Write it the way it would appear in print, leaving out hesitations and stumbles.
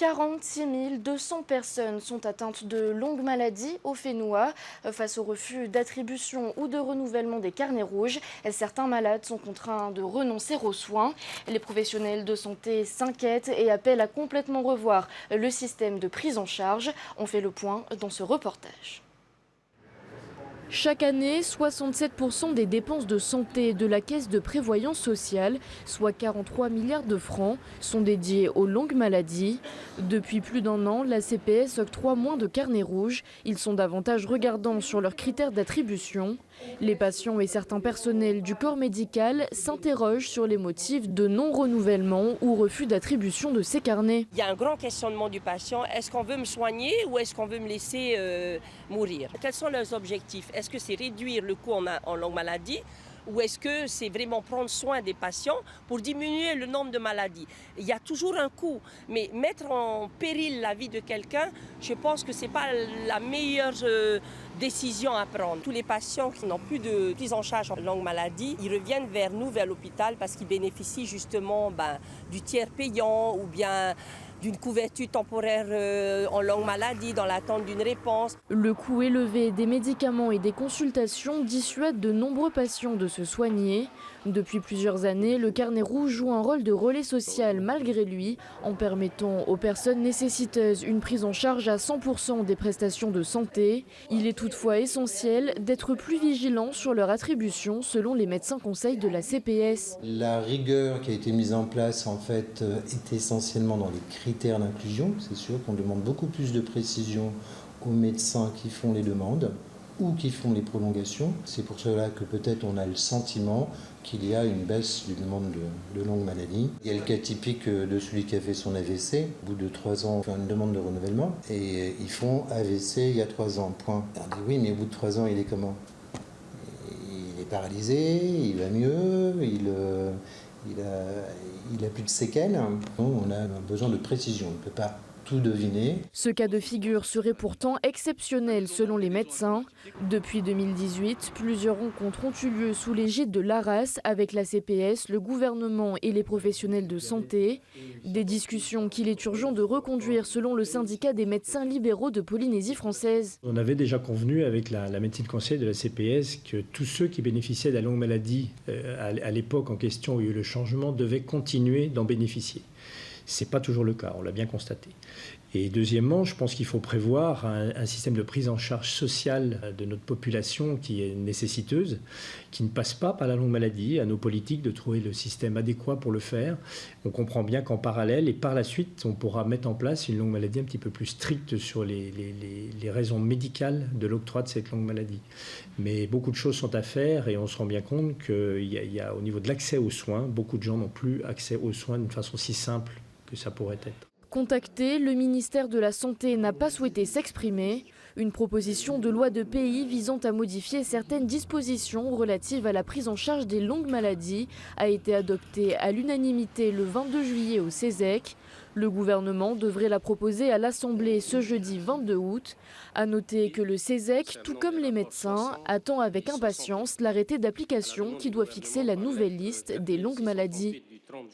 46 200 personnes sont atteintes de longues maladies au Fénois. Face au refus d'attribution ou de renouvellement des carnets rouges, certains malades sont contraints de renoncer aux soins. Les professionnels de santé s'inquiètent et appellent à complètement revoir le système de prise en charge. On fait le point dans ce reportage. Chaque année, 67% des dépenses de santé de la Caisse de prévoyance sociale, soit 43 milliards de francs, sont dédiées aux longues maladies. Depuis plus d'un an, la CPS octroie moins de carnets rouges. Ils sont davantage regardants sur leurs critères d'attribution. Les patients et certains personnels du corps médical s'interrogent sur les motifs de non-renouvellement ou refus d'attribution de ces carnets. Il y a un grand questionnement du patient. Est-ce qu'on veut me soigner ou est-ce qu'on veut me laisser mourir? Quels sont leurs objectifs? Est-ce que c'est réduire le coût en longue maladie ou est-ce que c'est vraiment prendre soin des patients pour diminuer le nombre de maladies? Il y a toujours un coût, mais mettre en péril la vie de quelqu'un, je pense que ce n'est pas la meilleure décision à prendre. Tous les patients qui n'ont plus de prise en charge en longue maladie, ils reviennent vers nous, vers l'hôpital, parce qu'ils bénéficient justement du tiers payant ou bien d'une couverture temporaire en longue maladie dans l'attente d'une réponse. Le coût élevé des médicaments et des consultations dissuade de nombreux patients de se soigner. Depuis plusieurs années, le carnet rouge joue un rôle de relais social malgré lui, en permettant aux personnes nécessiteuses une prise en charge à 100% des prestations de santé. Il est toutefois essentiel d'être plus vigilant sur leur attribution selon les médecins conseils de la CPS. La rigueur qui a été mise en place en fait est essentiellement dans les critères d'inclusion. C'est sûr qu'on demande beaucoup plus de précision aux médecins qui font les demandes ou qui font les prolongations. C'est pour cela que peut-être on a le sentiment qu'il y a une baisse du demande de longue maladie. Il y a le cas typique de celui qui a fait son AVC. Au bout de 3 ans, on fait une demande de renouvellement et ils font AVC il y a 3 ans, point. On dit oui, mais au bout de 3 ans, il est comment? Il est paralysé, il va mieux, il a plus de séquelles. On a besoin de précision, on ne peut pas tout deviner. Ce cas de figure serait pourtant exceptionnel selon les médecins. Depuis 2018, plusieurs rencontres ont eu lieu sous l'égide de l'ARAS avec la CPS, le gouvernement et les professionnels de santé. Des discussions qu'il est urgent de reconduire selon le syndicat des médecins libéraux de Polynésie française. On avait déjà convenu avec la médecine conseil de la CPS que tous ceux qui bénéficiaient de la longue maladie à l'époque en question où il y a eu le changement devaient continuer d'en bénéficier. Ce n'est pas toujours le cas, on l'a bien constaté. Et deuxièmement, je pense qu'il faut prévoir un système de prise en charge sociale de notre population qui est nécessiteuse, qui ne passe pas par la longue maladie, à nos politiques de trouver le système adéquat pour le faire. On comprend bien qu'en parallèle et par la suite, on pourra mettre en place une longue maladie un petit peu plus stricte sur les raisons médicales de l'octroi de cette longue maladie. Mais beaucoup de choses sont à faire et on se rend bien compte qu'il y a au niveau de l'accès aux soins, beaucoup de gens n'ont plus accès aux soins d'une façon si simple que ça pourrait être. Contacté, le ministère de la Santé n'a pas souhaité s'exprimer. Une proposition de loi de pays visant à modifier certaines dispositions relatives à la prise en charge des longues maladies a été adoptée à l'unanimité le 22 juillet au CESEC. Le gouvernement devrait la proposer à l'Assemblée ce jeudi 22 août. À noter que le CESEC, tout comme les médecins, attend avec impatience l'arrêté d'application qui doit fixer la nouvelle liste des longues maladies.